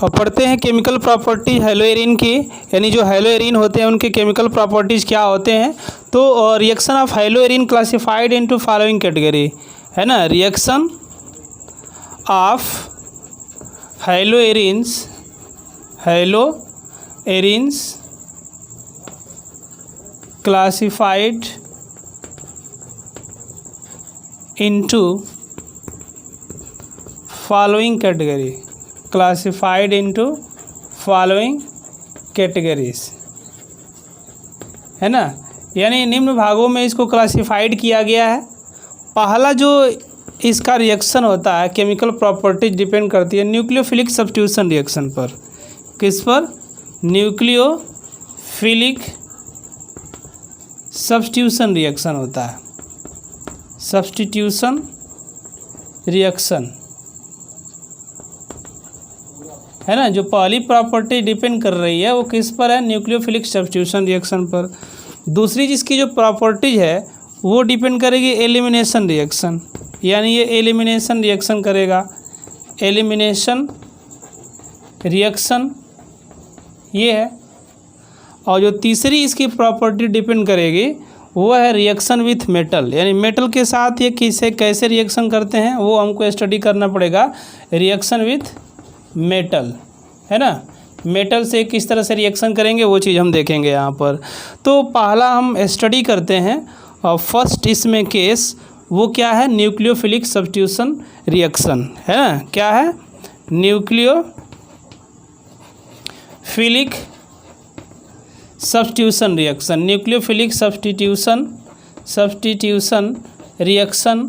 और पढ़ते हैं केमिकल प्रॉपर्टी हेलोएरिन की, यानी जो हेलोएरिन होते हैं उनके केमिकल प्रॉपर्टीज़ क्या होते हैं। तो reaction of haloarene classified into following category, है ना। Reaction of haloarenes classified into following category, classified into following categories, है ना। यानी निम्न भागों में इसको क्लासिफाइड किया गया है। पहला जो इसका रिएक्शन होता है, केमिकल प्रॉपर्टीज डिपेंड करती है न्यूक्लियोफिलिक सब्स्टिट्यूशन रिएक्शन पर। किस पर? न्यूक्लियोफिलिक सब्स्टिट्यूशन रिएक्शन होता है, सब्स्टिट्यूशन रिएक्शन, है ना। जो पहली प्रॉपर्टी डिपेंड कर रही है वो किस पर है? न्यूक्लियोफिलिक सब्स्टिट्यूशन रिएक्शन पर। दूसरी जिसकी जो प्रॉपर्टीज है वो डिपेंड करेगी एलिमिनेशन रिएक्शन, यानी ये एलिमिनेशन रिएक्शन करेगा, एलिमिनेशन रिएक्शन ये है। और जो तीसरी इसकी प्रॉपर्टी डिपेंड करेगी वो है रिएक्शन विथ मेटल, यानी मेटल के साथ ये कैसे रिएक्शन करते हैं वो हमको स्टडी करना पड़ेगा। रिएक्शन विथ मेटल, है ना, मेटल से किस तरह से रिएक्शन करेंगे वो चीज़ हम देखेंगे यहाँ पर। तो पहला हम स्टडी करते हैं और फर्स्ट इसमें केस वो क्या है? न्यूक्लियोफिलिक सब्स्टिट्यूशन रिएक्शन, है ना। क्या है? Nucleophilic substitution reaction, nucleophilic substitution reaction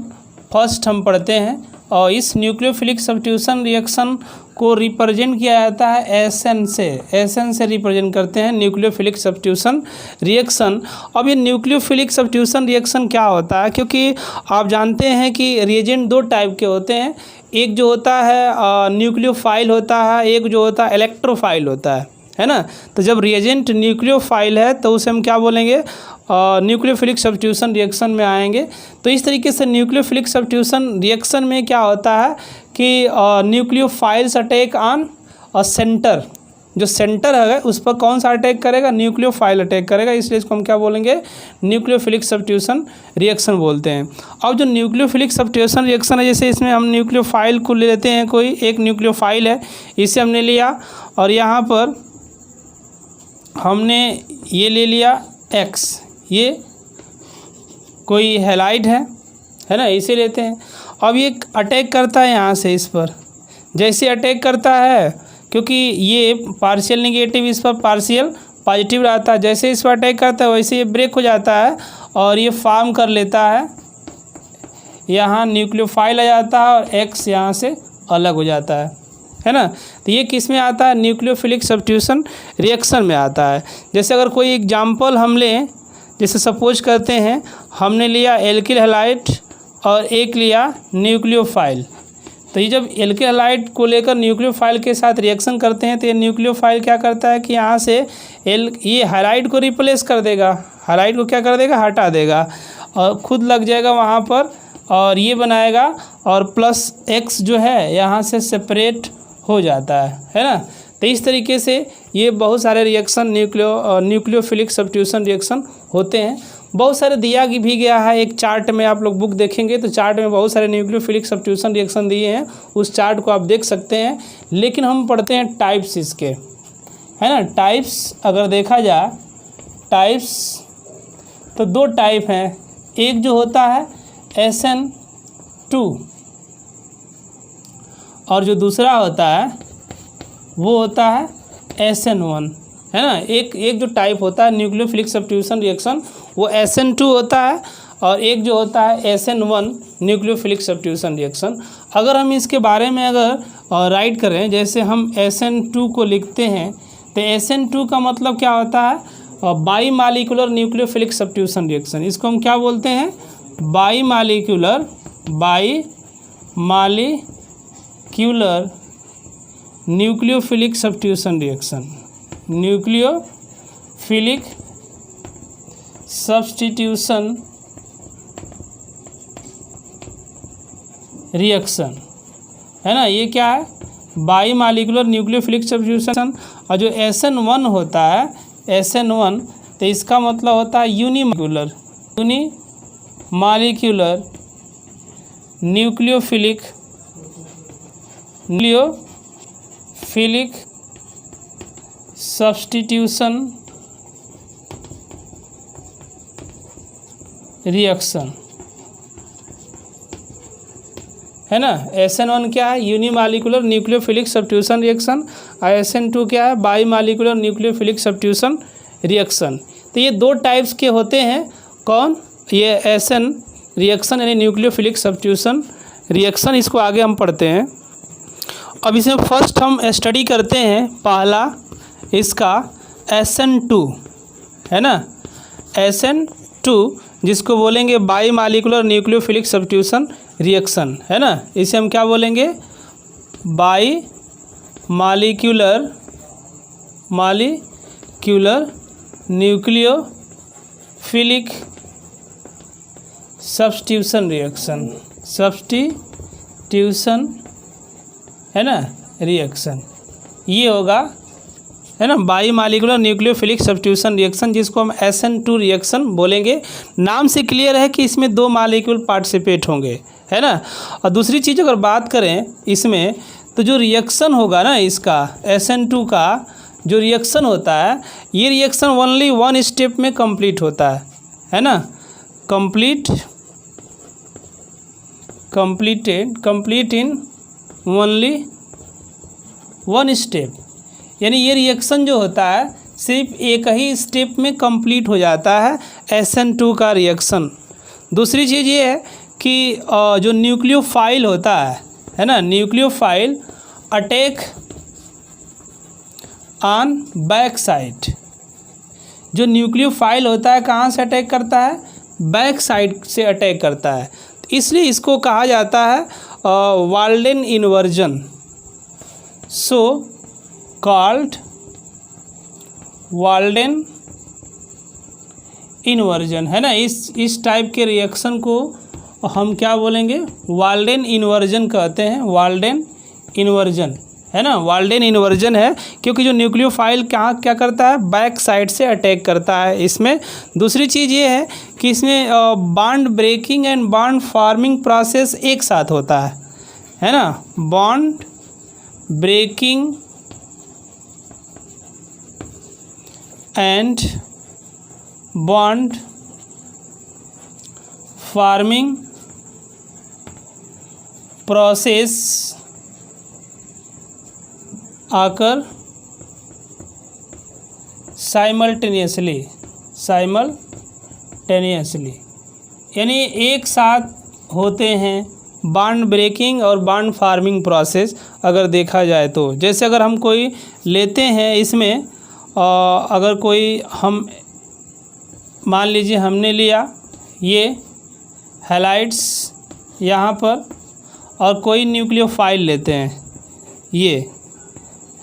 first हम पढ़ते हैं। और इस न्यूक्लियोफिलिक सब्स्टिट्यूशन रिएक्शन को रिप्रेजेंट किया जाता है SN से रिप्रेजेंट करते हैं न्यूक्लियोफिलिक सब्स्टिट्यूशन रिएक्शन। अब ये न्यूक्लियोफिलिक सब्स्टिट्यूशन रिएक्शन क्या होता है? क्योंकि आप जानते हैं कि रिएजेंट दो टाइप के होते हैं, एक जो होता है न्यूक्लियोफाइल होता है, एक जो होता है इलेक्ट्रोफाइल होता है ना। तो जब रिएजेंट न्यूक्लियोफाइल है तो उसे हम क्या बोलेंगे? न्यूक्लियोफिलिक सब्स्टिट्यूशन रिएक्शन में आएंगे। तो इस तरीके से न्यूक्लियोफिलिक सब्स्टिट्यूशन रिएक्शन में क्या होता है कि न्यूक्लियोफाइल्स अटैक ऑन सेंटर, जो सेंटर है उस पर कौन सा अटैक करेगा? न्यूक्लियोफाइल अटैक करेगा, इसलिए इसको हम क्या बोलेंगे? न्यूक्लियोफिलिक सब्स्टिट्यूशन रिएक्शन बोलते हैं। अब जो न्यूक्लियोफिलिक सब्स्टिट्यूशन रिएक्शन है, जैसे इसमें हम न्यूक्लियोफाइल को ले लेते हैं, कोई एक न्यूक्लियोफाइल है इसे हमने लिया और यहाँ पर हमने ये ले लिया X, ये कोई हैलाइड है ना, इसे लेते हैं। अब ये अटैक करता है यहाँ से इस पर, जैसे अटैक करता है क्योंकि ये पार्शियल नेगेटिव इस पर पार्शियल पॉजिटिव रहता है, जैसे इस पर अटैक करता है वैसे ये ब्रेक हो जाता है और ये फॉर्म कर लेता है, यहाँ न्यूक्लियोफाइल आ जाता है और X यहाँ से अलग हो जाता है ना। तो ये किस में आता है? न्यूक्लियोफिलिक सब्स्टिट्यूशन रिएक्शन में आता है। जैसे अगर कोई एग्जाम्पल हम लें, जैसे सपोज करते हैं हमने लिया एल्किल हैलाइड और एक लिया न्यूक्लियोफाइल। तो ये जब एल्किल हैलाइड को लेकर न्यूक्लियोफाइल के साथ रिएक्शन करते हैं तो ये न्यूक्लियोफाइल क्या करता है कि यहाँ से ये हैलाइड को रिप्लेस कर देगा, हैलाइड को क्या कर देगा? हटा देगा और खुद लग जाएगा वहाँ पर और ये बनाएगा और प्लस X जो है यहाँ से सेपरेट हो जाता है ना। तो इस तरीके से ये बहुत सारे रिएक्शन न्यूक्लियोफिलिक सब्स्टिट्यूशन रिएक्शन होते हैं। बहुत सारे दिया भी गया है, एक चार्ट में आप लोग बुक देखेंगे तो चार्ट में बहुत सारे न्यूक्लियोफिलिक सब्स्टिट्यूशन रिएक्शन दिए हैं, उस चार्ट को आप देख सकते हैं। लेकिन हम पढ़ते हैं टाइप्स इसके, है ना। टाइप्स अगर देखा जाए, टाइप्स तो दो टाइप हैं, एक जो होता है SN2 और जो दूसरा होता है वो होता है SN1, है ना। एक जो टाइप होता है न्यूक्लियोफिलिक सब्स्टिट्यूशन रिएक्शन वो SN2 होता है और एक जो होता है SN1 न्यूक्लियोफिलिक सब्स्टिट्यूशन रिएक्शन। अगर हम इसके बारे में अगर राइट करें, जैसे हम SN2 को लिखते हैं तो SN2 का मतलब क्या होता है? By molecular nucleophilic substitution reaction. इसको हम क्या बोलते हैं? By molecular nucleophilic substitution reaction, nucleophilic substitution reaction, है ना। ये क्या है? By molecular nucleophilic substitution. और जो SN1 होता है, SN1, तो इसका मतलब होता है यूनिमालिक्यूलर न्यूक्लियोफिलिक सब्स्टिट्यूशन रिएक्शन, है ना। SN1 क्या है, यूनिमालिकुलर न्यूक्लियोफिलिक सब्स्टिट्यूशन रिएक्शन, और SN2 क्या है, by molecular nucleophilic substitution reaction. तो ये दो टाइप्स के होते हैं। कौन, ये SN रिएक्शन यानी न्यूक्लियोफिलिक सब्स्टिट्यूशन रिएक्शन, इसको आगे हम पढ़ते हैं। अब इसमें फर्स्ट हम स्टडी करते हैं पहला इसका SN2, है ना, SN2 जिसको बोलेंगे by molecular nucleophilic substitution reaction, है ना। इसे हम क्या बोलेंगे, by molecular nucleophilic substitution reaction, है ना, रिएक्शन ये होगा, है ना, by molecular nucleophilic substitution reaction, जिसको हम SN2 रिएक्शन बोलेंगे। नाम से क्लियर है कि इसमें 2 मालिक्यूल पार्टिसिपेट होंगे, है ना। और दूसरी चीज़ अगर बात करें इसमें, तो जो रिएक्शन होगा ना इसका SN2 का जो रिएक्शन होता है, ये रिएक्शन ओनली 1 स्टेप में कंप्लीट होता है ना, कंप्लीट इन ओनली 1 स्टेप, यानी ये रिएक्शन जो होता है सिर्फ एक ही स्टेप में कंप्लीट हो जाता है SN2 का रिएक्शन। दूसरी चीज़ ये है कि जो न्यूक्लियोफाइल होता है ना, nucleophile attack on back side. जो न्यूक्लियोफाइल होता है कहाँ से अटैक करता है, बैक साइड से अटैक करता है, इसलिए इसको कहा जाता है Walden inversion, so called Walden inversion, है ना। इस टाइप के रिएक्शन को हम क्या बोलेंगे, वाल्डेन इन्वर्जन कहते हैं, वाल्डेन इन्वर्जन, है ना, वाल्डेन इन्वर्जन है, क्योंकि जो न्यूक्लियोफाइल क्या करता है, बैक साइड से अटैक करता है इसमें। दूसरी चीज़ ये है कि इसमें bond breaking and bond forming process एक साथ होता है ना, bond breaking and bond forming process आकर साइमल्टेनियसली, यानी एक साथ होते हैं बॉन्ड ब्रेकिंग और बॉन्ड फार्मिंग प्रोसेस अगर देखा जाए तो। जैसे अगर हम कोई लेते हैं इसमें, अगर कोई हम मान लीजिए हमने लिया ये हैलाइड्स यहाँ पर, और कोई न्यूक्लियोफाइल लेते हैं ये,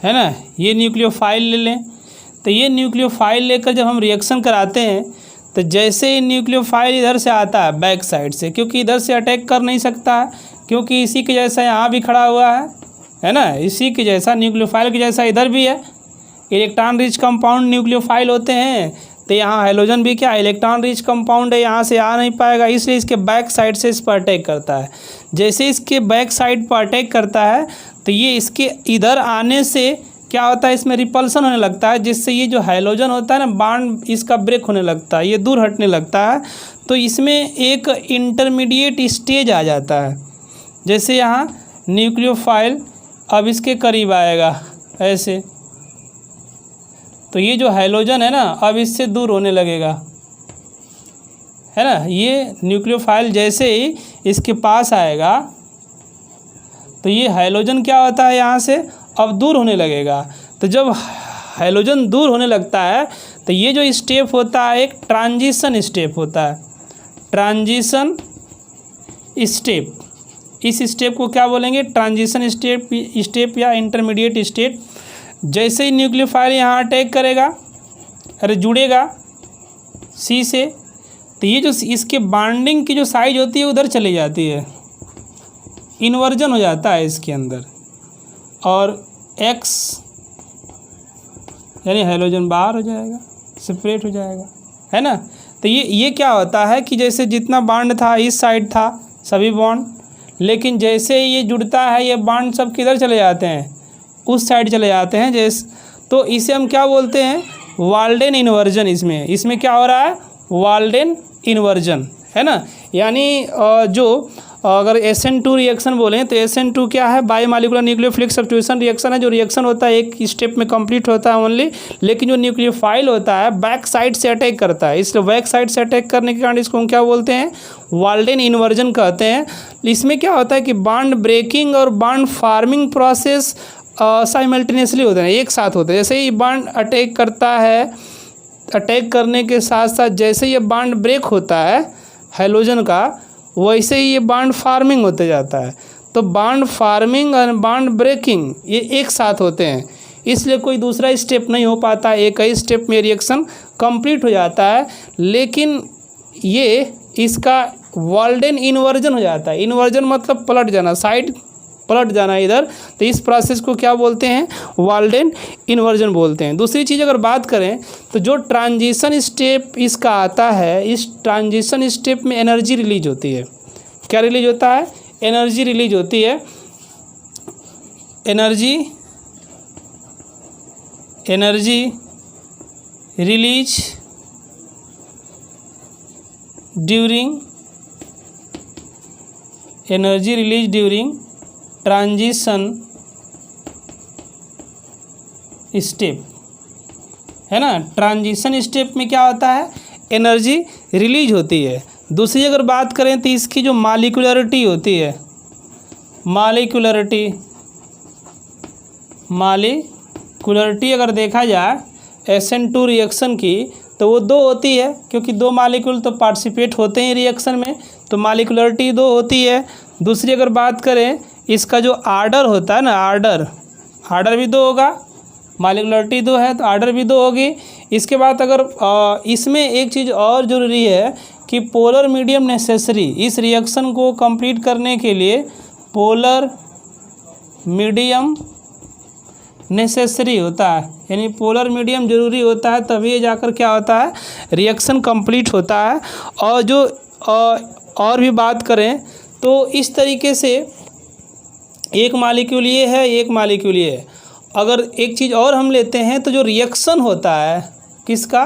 है ना, ये न्यूक्लियोफाइल ले लें, तो ये न्यूक्लियोफाइल लेकर जब हम रिएक्शन कराते हैं, तो जैसे ही न्यूक्लियोफाइल इधर से आता है बैक साइड से, क्योंकि इधर से अटैक कर नहीं सकता है, क्योंकि इसी के जैसा यहाँ भी खड़ा हुआ है ना, इसी के जैसा न्यूक्लियोफाइल के जैसा इधर भी है, इलेक्ट्रॉन रिच कंपाउंड न्यूक्लियोफाइल होते हैं, तो यहाँ हाइड्रोजन भी क्या इलेक्ट्रॉन रिच कंपाउंड है, यहाँ से आ नहीं पाएगा, इसलिए इसके बैक साइड से इस पर अटैक करता है। जैसे इसके बैक साइड पर अटैक करता है, तो ये इसके इधर आने से क्या होता है, इसमें रिपल्सन होने लगता है, जिससे ये जो हाइड्रोजन होता है ना, बॉन्ड इसका ब्रेक होने लगता है, ये दूर हटने लगता है, तो इसमें एक इंटरमीडिएट स्टेज आ जाता है। जैसे यहाँ न्यूक्लियोफाइल अब इसके करीब आएगा ऐसे, तो ये जो हाइड्रोजन है ना अब इससे दूर होने लगेगा, है ना। ये न्यूक्लियोफाइल जैसे ही इसके पास आएगा, तो ये हाइड्रोजन क्या होता है, यहाँ से अब दूर होने लगेगा। तो जब हाइड्रोजन दूर होने लगता है, तो ये जो स्टेप होता है एक ट्रांजिशन स्टेप होता है, ट्रांजिशन स्टेप। इस स्टेप को क्या बोलेंगे, ट्रांजिशन स्टेप या इंटरमीडिएट स्टेट। जैसे ही न्यूक्लियोफाइल यहाँ अटैक करेगा, अरे जुड़ेगा सी से, तो ये जो इसके बॉन्डिंग की जो साइज होती है उधर चली जाती है, इन्वर्जन हो जाता है इसके अंदर, और X यानी हाइड्रोजन बाहर हो जाएगा, सेपरेट हो जाएगा, है ना। तो ये क्या होता है कि जैसे जितना बॉन्ड था इस साइड था सभी बॉन्ड, लेकिन जैसे ये जुड़ता है ये बॉन्ड सब किधर चले जाते हैं, उस साइड चले जाते हैं। जैसे तो इसे हम क्या बोलते हैं, वाल्डेन इन्वर्जन। इसमें क्या हो रहा है, वाल्डेन इन्वर्जन, है ना। यानी जो अगर SN2 रिएक्शन बोलें तो SN2 क्या है, बायोमॉलिक्यूलर न्यूक्लियोफिलिक सब्स्टिट्यूशन रिएक्शन है। जो रिएक्शन होता है एक स्टेप में कंप्लीट होता है ओनली, लेकिन जो न्यूक्लियोफाइल होता है बैक साइड से अटैक करता है। इसलिए बैक साइड से अटैक करने के कारण इसको हम क्या बोलते हैं, वाल्डेन इन्वर्जन कहते हैं। इसमें क्या होता है कि बॉन्ड ब्रेकिंग और बॉन्ड फार्मिंग प्रोसेस साइमल्टेनियसली होते हैं, एक साथ होते हैं। जैसे ही बॉन्ड अटैक करता है, अटैक करने के साथ साथ जैसे ये बॉन्ड ब्रेक होता है हैलोजन का, वैसे ही ये बॉन्ड फार्मिंग होते जाता है। तो बॉन्ड फार्मिंग और बॉन्ड ब्रेकिंग ये एक साथ होते हैं, इसलिए कोई दूसरा स्टेप नहीं हो पाता, एक ही स्टेप में रिएक्शन कंप्लीट हो जाता है। लेकिन ये इसका वाल्डेन इन्वर्जन हो जाता है। इन्वर्जन मतलब पलट जाना, साइड पलट जाना इधर। तो इस प्रोसेस को क्या बोलते हैं, वाल्डेन इन्वर्जन बोलते हैं। दूसरी चीज़ अगर बात करें तो जो ट्रांजिशन स्टेप इसका आता है, इस ट्रांजिशन स्टेप में एनर्जी रिलीज होती है। क्या रिलीज होता है, एनर्जी रिलीज होती है। Energy release during transition step, है ना। ट्रांजिशन स्टेप में क्या होता है, एनर्जी रिलीज होती है। दूसरी अगर बात करें तो इसकी जो मॉलिक्यूलरिटी होती है, मॉलिक्यूलरिटी अगर देखा जाए SN2 रिएक्शन की तो वो 2 होती है, क्योंकि 2 मॉलिक्यूल तो पार्टिसिपेट होते हैं रिएक्शन में, तो मॉलिक्यूलरिटी 2 होती है। दूसरी अगर बात करें इसका जो आर्डर होता है ना, आर्डर भी 2 होगा, मॉलिक्यूलरिटी 2 है तो आर्डर भी 2 होगी। इसके बाद अगर इसमें एक चीज़ और ज़रूरी है कि पोलर मीडियम नेसेसरी, इस रिएक्शन को कंप्लीट करने के लिए पोलर मीडियम नेसेसरी होता है, यानी पोलर मीडियम ज़रूरी होता है, तभी ये जाकर क्या होता है, रिएक्शन कंप्लीट होता है। और जो और भी बात करें तो इस तरीके से एक मॉलिक्यूल ये है, एक मॉलिक्यूल ये है। अगर एक चीज़ और हम लेते हैं तो जो रिएक्शन होता है किसका,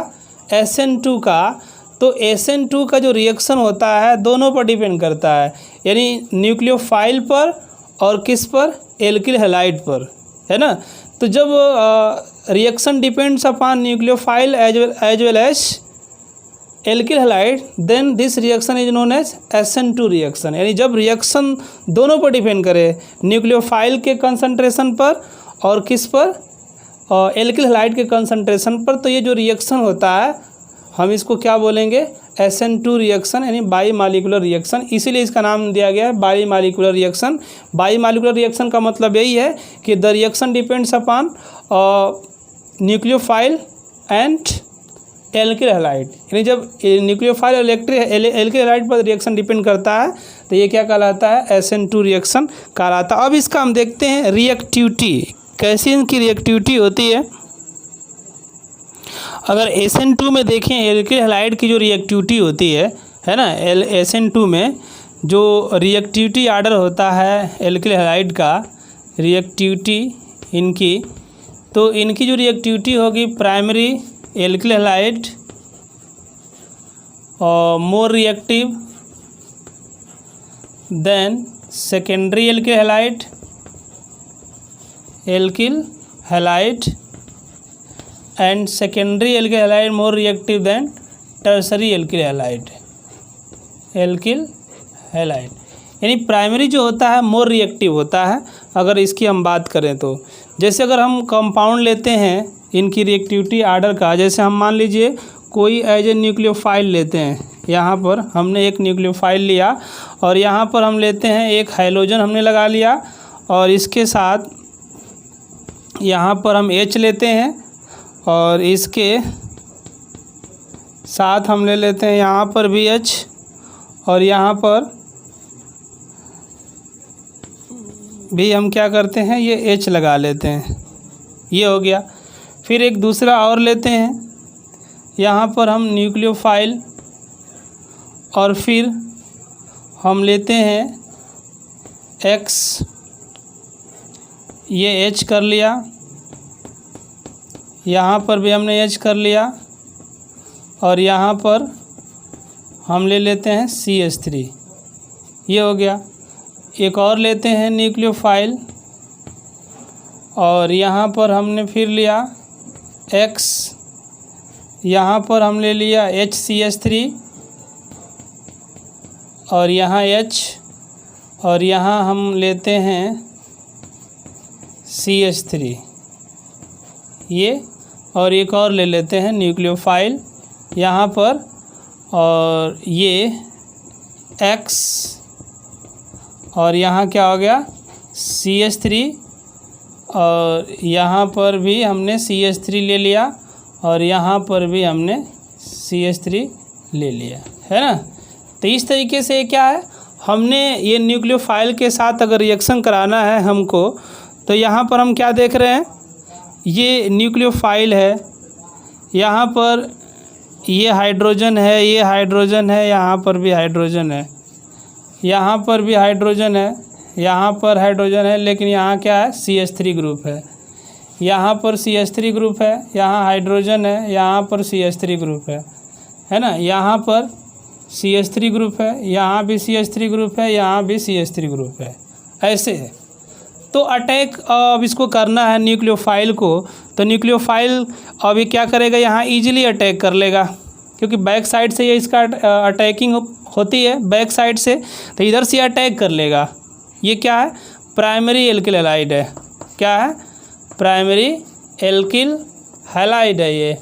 SN2 का, तो SN2 का जो रिएक्शन होता है दोनों पर डिपेंड करता है, यानी न्यूक्लियोफाइल पर और किस पर, एल्किल हैलाइड पर, है ना। तो जब reaction depends upon nucleophile as well as alkyl halide, then this reaction is known as SN2 reaction. यानी जब रिएक्शन दोनों पर डिपेंड करे, न्यूक्लियोफाइल के कंसंट्रेशन पर और किस पर, एल्किल हैलाइड के कंसंट्रेशन पर, तो ये जो रिएक्शन होता है हम इसको क्या बोलेंगे, SN2 रिएक्शन, यानी बाई मॉलिक्यूलर रिएक्शन। इसीलिए इसका नाम दिया गया है by molecular reaction. By molecular reaction का मतलब यही है कि the reaction depends upon nucleophile and alkyl halide, यानी जब न्यूक्लियोफाइल और एल्किल हैलाइड पर रिएक्शन डिपेंड करता है तो ये क्या कहलाता है, SN2 रिएक्शन कहलाता है। अब इसका हम देखते हैं रिएक्टिविटी, कैसी इनकी रिएक्टिविटी होती है। अगर SN2 में देखें एल्किल हैलाइड की जो रिएक्टिविटी होती है ना, SN2 में जो रिएक्टिविटी आर्डर होता है एल्किल हैलाइड का, रिएक्टिविटी इनकी, तो इनकी जो रिएक्टिविटी होगी प्राइमरी एल्किल हैलाइड और मोर reactive than secondary alkyl halide and secondary alkyl halide more reactive then tertiary alkyl halide. यानी प्राइमरी जो होता है मोर रिएक्टिव होता है। अगर इसकी हम बात करें तो जैसे अगर हम कंपाउंड लेते हैं इनकी रिएक्टिविटी आर्डर का, जैसे हम मान लीजिए कोई एज ए न्यूक्लियोफाइल लेते हैं, यहाँ पर हमने एक न्यूक्लियोफाइल लिया और यहाँ पर हम लेते हैं एक हाइड्रोजन हमने लगा लिया, और इसके साथ यहाँ पर हम H लेते हैं और इसके साथ हम ले लेते हैं यहाँ पर भी H और यहाँ पर भी हम क्या करते हैं, ये H लगा लेते हैं, ये हो गया। फिर एक दूसरा और लेते हैं, यहाँ पर हम न्यूक्लियोफाइल, और फिर हम लेते हैं X, ये H कर लिया, यहाँ पर भी हमने H कर लिया, और यहाँ पर हम ले लेते हैं CH3, ये हो गया। एक और लेते हैं न्यूक्लियोफाइल, और यहाँ पर हमने फिर लिया X, यहाँ पर हम ले लिया HCH3, और यहाँ H, और यहाँ हम लेते हैं CH3, ये, और एक और ले लेते हैं न्यूक्लियोफाइल यहाँ पर, और ये X, और यहाँ क्या हो गया CH3, और यहाँ पर भी हमने CH3 ले लिया, और यहाँ पर भी हमने CH3 ले लिया, है ना। तो इस तरीके से क्या है, हमने ये न्यूक्लियोफाइल के साथ अगर रिएक्शन कराना है हमको, तो यहाँ पर हम क्या देख रहे हैं, ये न्यूक्लियोफाइल है, यहाँ पर ये हाइड्रोजन है, ये हाइड्रोजन है, यहाँ पर भी हाइड्रोजन है, यहाँ पर भी हाइड्रोजन है, यहाँ पर हाइड्रोजन है, लेकिन यहाँ क्या है CH3 ग्रुप है, यहाँ पर CH3 ग्रुप है, यहाँ हाइड्रोजन है, यहाँ पर CH3 ग्रुप है ना, यहाँ पर CH3 ग्रुप है, यहाँ भी CH3 ग्रुप है, यहाँ भी CH3 ग्रुप है, ऐसे है। तो अटैक अब इसको करना है न्यूक्लियोफाइल को, तो न्यूक्लियोफाइल अभी क्या करेगा, यहाँ इजीली अटैक कर लेगा, क्योंकि बैक साइड से ये इसका अटैकिंग होती है बैक साइड से, तो इधर से अटैक कर लेगा। ये क्या है, प्राइमरी एल्किल हैलाइड है, क्या है, प्राइमरी एल्किल हैलाइड है ये।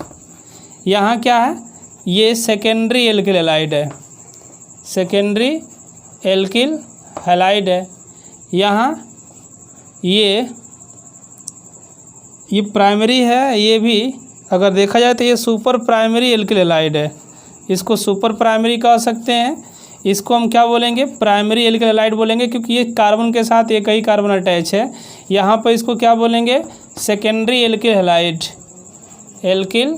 यहाँ क्या है, ये सेकेंडरी एल्किल हैलाइड है, सेकेंडरी एल्किल हैलाइड है। यहाँ ये प्राइमरी है, ये भी अगर देखा जाए तो ये सुपर प्राइमरी एल्किल हैलाइड है, इसको सुपर प्राइमरी कह सकते हैं। इसको हम क्या बोलेंगे, प्राइमरी एल्किल हैलाइड बोलेंगे, क्योंकि ये कार्बन के साथ एक ही कार्बन अटैच है। यहाँ पर इसको क्या बोलेंगे, secondary alkyl halide, alkyl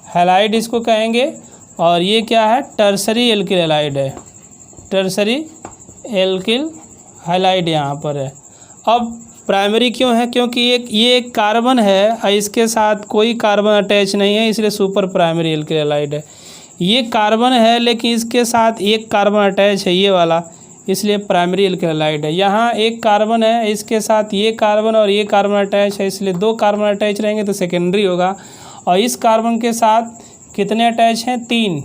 halide इसको कहेंगे। और ये क्या है, टर्सरी एल्किल हैलाइड है, टर्सरी एल्किल हैलाइड यहाँ पर है। अब प्राइमरी क्यों है, क्योंकि ये एक कार्बन है और इसके साथ कोई कार्बन अटैच नहीं है, इसलिए सुपर प्राइमरी एल्किल हैलाइड है। ये कार्बन है लेकिन इसके साथ एक कार्बन अटैच है, ये वाला, इसलिए प्राइमरी एल्किल हैलाइड है। यहाँ एक कार्बन है, इसके साथ ये कार्बन और ये कार्बन अटैच है, इसलिए दो कार्बन अटैच रहेंगे तो सेकेंडरी होगा। और इस कार्बन के साथ कितने अटैच हैं, 3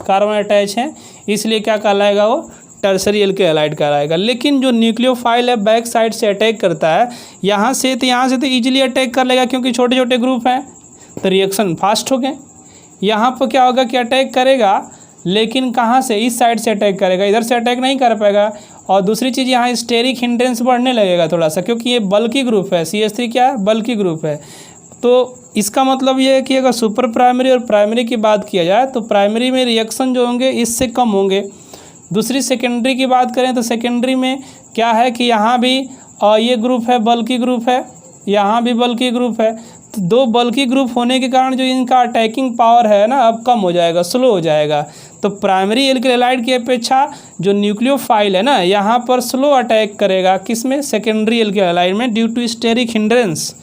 कार्बन अटैच हैं, इसलिए क्या कहलाएगा, वो टर्सरी एल्किल हैलाइड कहलाएगा। लेकिन जो न्यूक्लियोफाइल है बैक साइड से अटैक करता है, यहाँ से तो ईजिली अटैक कर लेगा, क्योंकि छोटे छोटे ग्रुप हैं तो रिएक्शन फास्ट हो गए। यहाँ पर क्या होगा कि अटैक करेगा, लेकिन कहाँ से, इस साइड से अटैक करेगा, इधर से अटैक नहीं कर पाएगा। और दूसरी चीज़, यहाँ स्टेरिक हिंड्रेंस बढ़ने लगेगा थोड़ा सा, क्योंकि ये बल्की ग्रुप है, CH3 क्या है, बल्की ग्रुप है। तो इसका मतलब ये है कि अगर सुपर प्राइमरी और प्राइमरी की बात किया जाए तो प्राइमरी में रिएक्शन जो होंगे इससे कम होंगे। दूसरी सेकेंडरी की बात करें तो सेकेंडरी में क्या है कि यहाँ भी ये ग्रुप है, बल्की ग्रुप है, यहाँ भी बल्की ग्रुप है। तो दो बल्की ग्रुप होने के कारण जो इनका अटैकिंग पावर है ना, अब कम हो जाएगा, स्लो हो जाएगा। तो प्राइमरी एल्किल हैलाइड की अपेक्षा जो न्यूक्लियोफाइल है ना, यहाँ पर स्लो अटैक करेगा, किसमें, सेकेंडरी एल्किल हैलाइड में, ड्यू टू स्टेरिक हिंड्रेंस।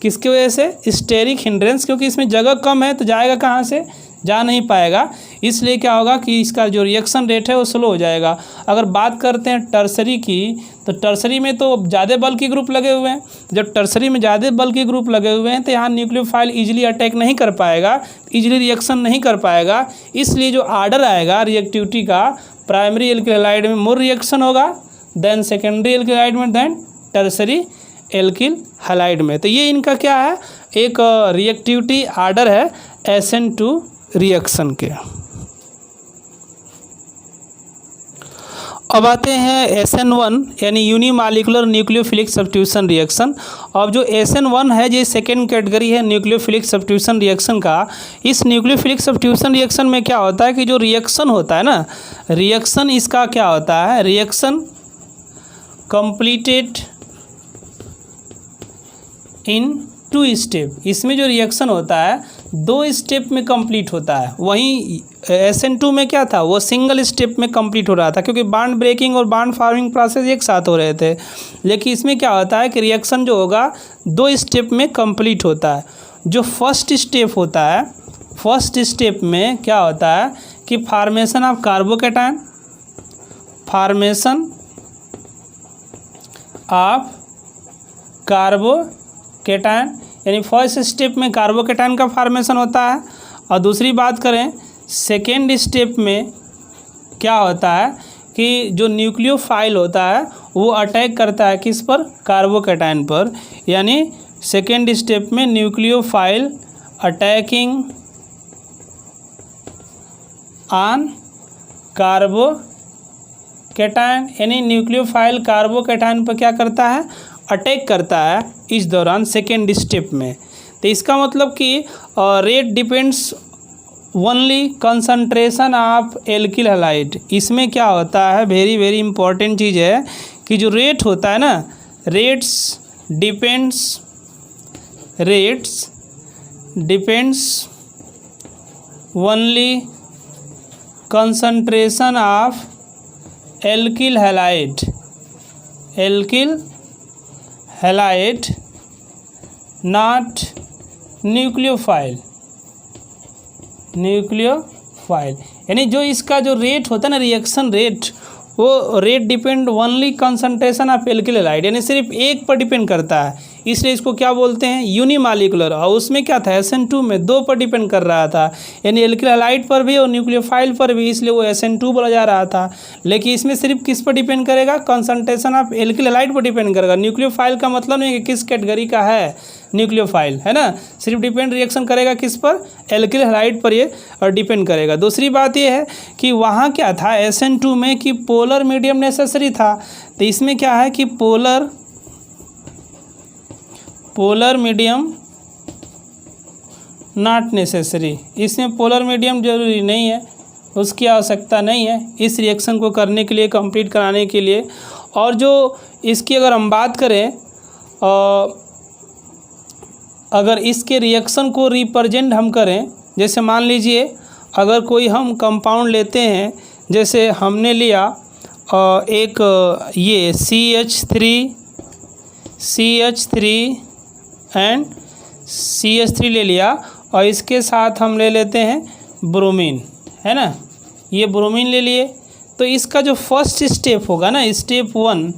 किसकी वजह से, स्टेरिक हिंड्रेंस, क्योंकि इसमें जगह कम है तो जाएगा कहाँ से, जा नहीं पाएगा, इसलिए क्या होगा कि इसका जो रिएक्शन रेट है वो स्लो हो जाएगा। अगर बात करते हैं टर्सरी की, तो टर्सरी में तो ज़्यादा बल्की ग्रुप लगे हुए हैं। जब टर्सरी में ज़्यादा बल्की ग्रुप लगे हुए हैं तो यहाँ न्यूक्लियोफाइल इजीली अटैक नहीं कर पाएगा, इजीली रिएक्शन नहीं कर पाएगा। इसलिए जो आर्डर आएगा रिएक्टिविटी का, प्राइमरी एल्किल हैलाइड में मोर रिएक्शन होगा देन सेकेंडरी एल्किल हैलाइड में, देन टर्सरी एल्किल हैलाइड में। तो ये इनका क्या है, एक रिएक्टिविटी आर्डर है SN2 रिएक्शन के। अब आते हैं SN1 यानी यूनिमॉलिक्यूलर न्यूक्लियोफिलिक सब्स्टिट्यूशन रिएक्शन। अब जो SN1 है ये सेकेंड कैटेगरी है न्यूक्लियोफिलिक सब्स्टिट्यूशन रिएक्शन का। इस न्यूक्लियोफिलिक सब्स्टिट्यूशन रिएक्शन में क्या होता है कि जो रिएक्शन होता है ना, रिएक्शन इसका क्या होता है, रिएक्शन कंप्लीटेड इन 2 स्टेप। इसमें जो रिएक्शन होता है 2 स्टेप में कंप्लीट होता है। वहीं SN2 में क्या था, वो सिंगल स्टेप में कंप्लीट हो रहा था, क्योंकि बॉन्ड ब्रेकिंग और बॉन्ड फॉर्मिंग प्रोसेस एक साथ हो रहे थे। लेकिन इसमें क्या होता है कि रिएक्शन जो होगा 2 स्टेप में कंप्लीट होता है। जो फर्स्ट स्टेप होता है, फर्स्ट स्टेप में क्या होता है कि formation of carbocation, formation of carbocation, यानी फर्स्ट स्टेप में कार्बोकैटायन का फॉर्मेशन होता है। और दूसरी बात करें सेकेंड स्टेप में क्या होता है कि जो न्यूक्लियोफाइल होता है वो अटैक करता है किस पर, कार्बोकैटायन पर। यानी सेकेंड स्टेप में न्यूक्लियोफाइल अटैकिंग ऑन कार्बोकैटायन, यानी न्यूक्लियोफाइल कार्बोकैटायन पर क्या करता है, अटैक करता है इस दौरान सेकेंड स्टेप में। तो इसका मतलब कि rate depends only concentration of alkyl halide. इसमें क्या होता है, वेरी वेरी इंपॉर्टेंट चीज़ है कि जो रेट होता है ना, rates depends only concentration of alkyl halide not nucleophile. यानी जो इसका जो रेट होता है ना, रिएक्शन रेट, वो rate depend only concentration of alkyl halide, यानी सिर्फ एक पर डिपेंड करता है। इसलिए इसको क्या बोलते हैं, यूनिमॉलिक्यूलर। और उसमें क्या था, SN2 में 2 पर डिपेंड कर रहा था, यानी एल्किल हैलाइड पर भी और न्यूक्लियोफाइल पर भी, इसलिए वो SN2 बोला जा रहा था। लेकिन इसमें सिर्फ किस पर डिपेंड करेगा, कंसंट्रेशन ऑफ एल्किल हैलाइड पर डिपेंड करेगा। न्यूक्लियोफाइल का मतलब नहीं कि किस कैटेगरी का है न्यूक्लियोफाइल, है ना, सिर्फ डिपेंड रिएक्शन करेगा किस पर, एल्किल हैलाइड पर ये और डिपेंड करेगा। दूसरी बात ये है कि वहाँ क्या था SN2 में कि पोलर मीडियम नेसेसरी था। तो इसमें क्या है कि पोलर मीडियम नॉट नेसेसरी, इसमें पोलर मीडियम जरूरी नहीं है, उसकी आवश्यकता नहीं है इस रिएक्शन को करने के लिए, कंप्लीट कराने के लिए। और जो इसकी अगर हम बात करें, अगर इसके रिएक्शन को रिप्रेजेंट हम करें, जैसे मान लीजिए अगर कोई हम कंपाउंड लेते हैं, जैसे हमने लिया एक ये CH3 एंड CH3 ले लिया, और इसके साथ हम ले लेते हैं ब्रोमीन, है ना, ये ब्रोमीन ले लिए। तो इसका जो फर्स्ट स्टेप होगा ना, स्टेप 1,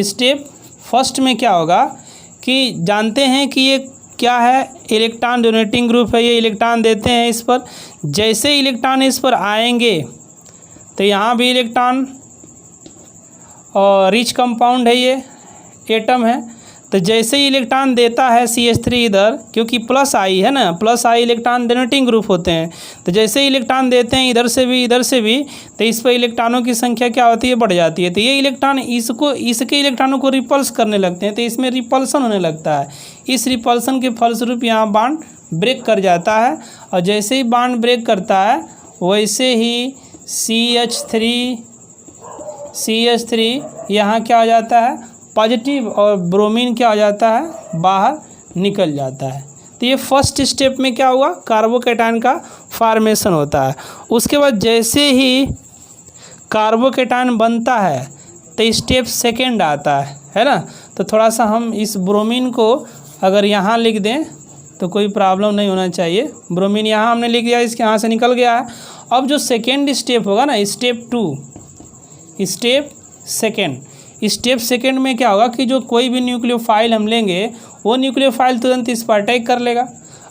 स्टेप फर्स्ट में क्या होगा कि जानते हैं कि ये क्या है, इलेक्ट्रॉन डोनेटिंग ग्रुप है, ये इलेक्ट्रॉन देते हैं इस पर। जैसे इलेक्ट्रॉन इस पर आएंगे तो यहाँ भी इलेक्ट्रॉन और रिच कंपाउंड है, ये एटम है। तो जैसे ही इलेक्ट्रॉन देता है CH3 इधर, क्योंकि प्लस आई है ना, प्लस आई इलेक्ट्रॉन डोनेटिंग ग्रुप होते हैं, तो जैसे ही इलेक्ट्रॉन देते हैं इधर से भी तो इस पर इलेक्ट्रॉनों की संख्या क्या होती है, बढ़ जाती है। तो ये इलेक्ट्रॉन इसके इलेक्ट्रॉनों को रिपल्स करने लगते हैं, तो इसमें रिपल्सन होने लगता है। इस रिपल्सन के फलस्वरूप यहाँ बॉन्ड ब्रेक कर जाता है, और जैसे ही बॉन्ड ब्रेक करता है वैसे ही CH3 यहाँ क्या हो जाता है, पॉजिटिव, और ब्रोमीन क्या हो जाता है, बाहर निकल जाता है। तो ये फर्स्ट स्टेप में क्या हुआ, कार्बोकैटायन का फॉर्मेशन होता है। उसके बाद जैसे ही कार्बोकैटायन बनता है तो स्टेप सेकेंड आता है ना। तो थोड़ा सा हम इस ब्रोमीन को अगर यहाँ लिख दें तो कोई प्रॉब्लम नहीं होना चाहिए। ब्रोमीन यहाँ हमने लिख दिया, इसके यहाँ से निकल गया है। अब जो सेकेंड स्टेप होगा ना, स्टेप 2, स्टेप सेकेंड में क्या होगा कि जो कोई भी न्यूक्लियोफाइल हम लेंगे, वो न्यूक्लियोफाइल तुरंत इस पर अटैक कर लेगा,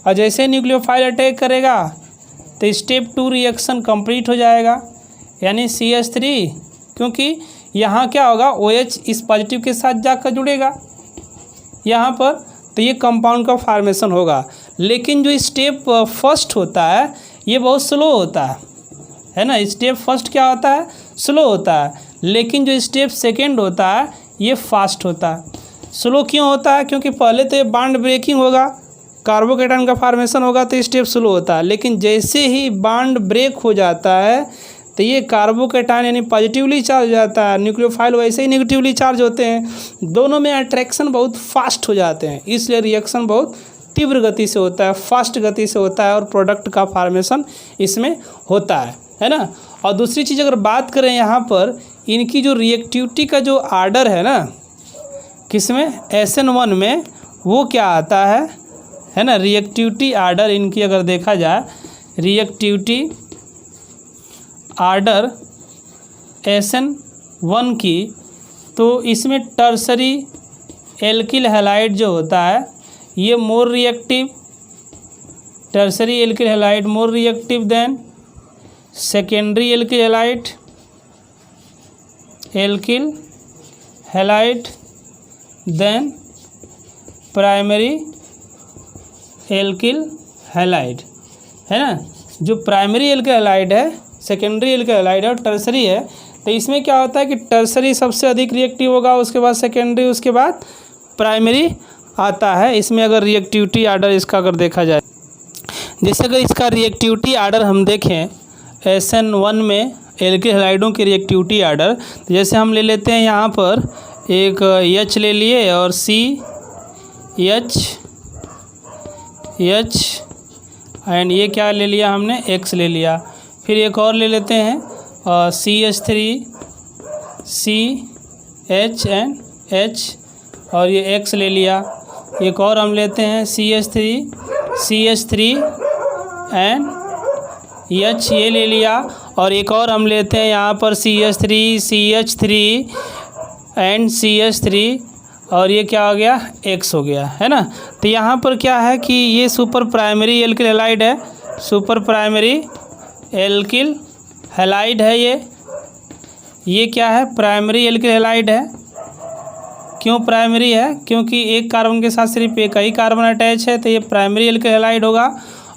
और जैसे न्यूक्लियोफाइल अटैक करेगा तो स्टेप 2 रिएक्शन कंप्लीट हो जाएगा, यानी CH3, क्योंकि यहाँ क्या होगा, OH इस पॉजिटिव के साथ जाकर जुड़ेगा यहाँ पर, तो ये कंपाउंड का फॉर्मेशन होगा। लेकिन जो स्टेप फर्स्ट होता है ये बहुत स्लो होता है ना। स्टेप फर्स्ट क्या होता है, स्लो होता है, लेकिन जो स्टेप सेकेंड होता है ये फास्ट होता है। स्लो क्यों होता है, क्योंकि पहले तो ये बॉन्ड ब्रेकिंग होगा, कार्बोकैटायन का फॉर्मेशन होगा, तो स्टेप स्लो होता है। लेकिन जैसे ही बॉन्ड ब्रेक हो जाता है तो ये कार्बोकैटायन यानी पॉजिटिवली चार्ज हो जाता है, न्यूक्लियोफाइल वैसे ही नेगेटिवली चार्ज होते हैं, दोनों में अट्रैक्शन बहुत फास्ट हो जाते हैं, इसलिए रिएक्शन बहुत तीव्र गति से होता है, फास्ट गति से होता है और प्रोडक्ट का फॉर्मेशन इसमें होता है ना। और दूसरी चीज़ अगर बात करें यहाँ पर इनकी जो रिएक्टिविटी का जो आर्डर है ना, किसमें SN1 में, वो क्या आता है ना, रिएक्टिविटी आर्डर इनकी अगर देखा जाए, रिएक्टिविटी आर्डर SN1 की, तो इसमें टर्सरी एल्किल हैलाइड जो होता है ये more reactive, tertiary alkyl halide more reactive than secondary alkyl halide than primary alkyl halide, है ना। जो प्राइमरी एल्किल हैलाइड है, सेकेंडरी एल्किल हैलाइड है और टर्सरी है, तो इसमें क्या होता है कि टर्सरी सबसे अधिक रिएक्टिव होगा, उसके बाद सेकेंडरी, उसके बाद प्राइमरी आता है। इसमें अगर रिएक्टिविटी आर्डर इसका अगर देखा जाए, जैसे अगर इसका रिएक्टिविटी आर्डर हम देखें SN1 में एल्किल हैलाइडों की रिएक्टिविटी आर्डर, तो जैसे हम ले लेते हैं यहाँ पर एक H ले लिए और CH एंड ये क्या ले लिया हमने, X ले लिया, फिर एक और ले लेते हैं CH3 CH एंड H और ये X ले लिया, एक और हम लेते हैं CH3 एंड H ये ले लिया, और एक और हम लेते हैं यहाँ पर CH3 एंड CH3 और ये क्या हो गया, X हो गया, है ना। तो यहाँ पर क्या है कि ये सुपर प्राइमरी एल्किल हैलाइड है, सुपर प्राइमरी एल्किल हैलाइड है, ये क्या है, प्राइमरी एल्किल हैलाइड है। क्यों प्राइमरी है, क्योंकि एक कार्बन के साथ सिर्फ एक ही कार्बन अटैच है, तो ये प्राइमरी एल्किल हैलाइड होगा।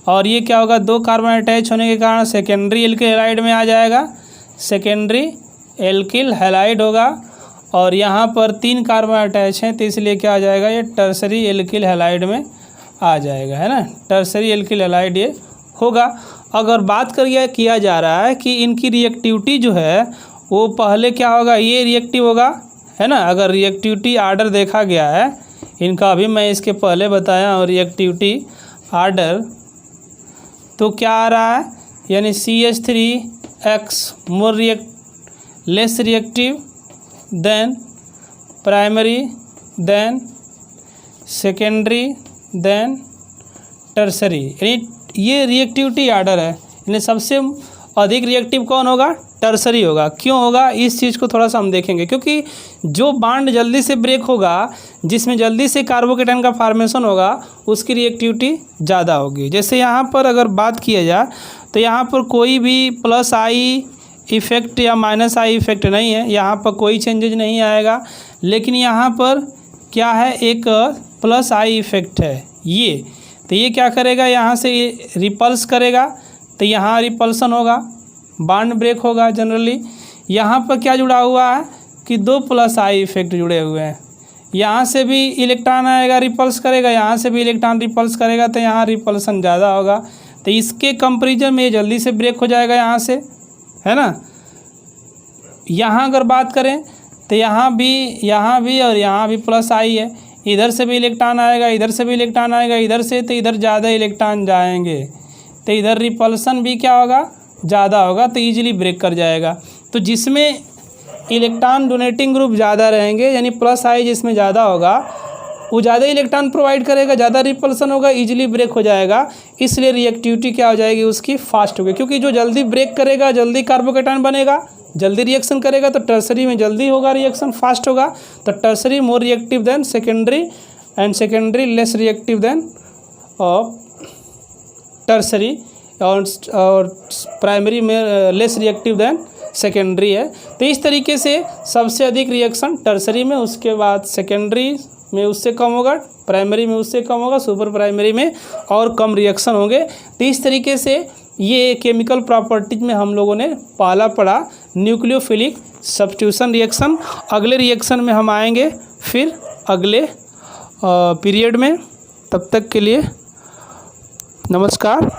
और ये क्या होगा, दो कार्बन अटैच होने के कारण सेकेंडरी एल्किल हैलाइड में आ जाएगा, सेकेंडरी एल्किल हैलाइड होगा। और यहाँ पर 3 कार्बन अटैच हैं, तो इसलिए क्या आ जाएगा, ये टर्सरी एल्किल हैलाइड में आ जाएगा, है ना, टर्सरी एल्किल हैलाइड ये होगा। अगर बात किया जा रहा है कि इनकी रिएक्टिविटी जो है वो पहले क्या होगा, ये रिएक्टिव होगा, है ना। अगर रिएक्टिविटी आर्डर देखा गया है इनका, अभी मैं इसके पहले बताया और रिएक्टिविटी आर्डर, तो क्या आ रहा है, यानी CH3X more less reactive than primary than secondary than tertiary, यानी ये रिएक्टिविटी आर्डर है। यानी सबसे अधिक रिएक्टिव कौन होगा, टर्सरी होगा। क्यों होगा, इस चीज़ को थोड़ा सा हम देखेंगे, क्योंकि जो बांड जल्दी से ब्रेक होगा, जिसमें जल्दी से कार्बोकैटायन का फॉर्मेशन होगा, उसकी रिएक्टिविटी ज़्यादा होगी। जैसे यहाँ पर अगर बात किया जाए तो यहाँ पर कोई भी प्लस आई इफ़ेक्ट या माइनस आई इफ़ेक्ट नहीं है, यहाँ पर कोई चेंजेज नहीं आएगा। लेकिन यहाँ पर क्या है, एक प्लस आई इफ़ेक्ट है ये, तो ये क्या करेगा, यहाँ से रिपल्स करेगा, तो यहाँ रिपल्सन होगा, बांड ब्रेक होगा जनरली। यहाँ पर क्या जुड़ा हुआ है कि 2 प्लस आई इफ़ेक्ट जुड़े हुए हैं, यहाँ से भी इलेक्ट्रॉन आएगा रिपल्स करेगा, यहाँ से भी इलेक्ट्रॉन रिपल्स करेगा, तो यहाँ रिपल्सन ज़्यादा होगा। तो इसके कंपेरिजन में ये जल्दी से ब्रेक हो जाएगा यहाँ से, है ना। यहाँ अगर बात करें तो यहाँ भी और यहाँ भी प्लस आई है, इधर से भी इलेक्ट्रॉन आएगा, इधर से भी इलेक्ट्रॉन आएगा, इधर से, तो इधर ज़्यादा इलेक्ट्रॉन जाएंगे, तो इधर रिपल्सन भी क्या होगा, ज़्यादा होगा, तो ईजिली ब्रेक कर जाएगा। तो जिसमें इलेक्ट्रॉन डोनेटिंग ग्रुप ज़्यादा रहेंगे, यानी प्लस आई जिसमें ज़्यादा होगा, वो ज़्यादा इलेक्ट्रॉन प्रोवाइड करेगा, ज़्यादा रिपल्सन होगा, ईजिली ब्रेक हो जाएगा। इसलिए रिएक्टिविटी क्या हो जाएगी उसकी, फास्ट होगी, क्योंकि जो जल्दी ब्रेक करेगा जल्दी कार्बोकैटायन बनेगा, जल्दी रिएक्शन करेगा, तो टर्सरी में जल्दी होगा, रिएक्शन फास्ट होगा। तो tertiary more reactive than secondary and secondary less reactive then tertiary, और प्राइमरी में लेस रिएक्टिव देन सेकेंडरी है। तो इस तरीके से सबसे अधिक रिएक्शन टर्सरी में, उसके बाद सेकेंडरी में उससे कम होगा, प्राइमरी में उससे कम होगा, सुपर प्राइमरी में और कम रिएक्शन होंगे। तो इस तरीके से ये केमिकल प्रॉपर्टीज में हम लोगों ने पहला पढ़ा न्यूक्लियोफिलिक सब्स्टिट्यूशन रिएक्शन। अगले रिएक्शन में हम आएंगे फिर अगले पीरियड में। तब तक के लिए नमस्कार।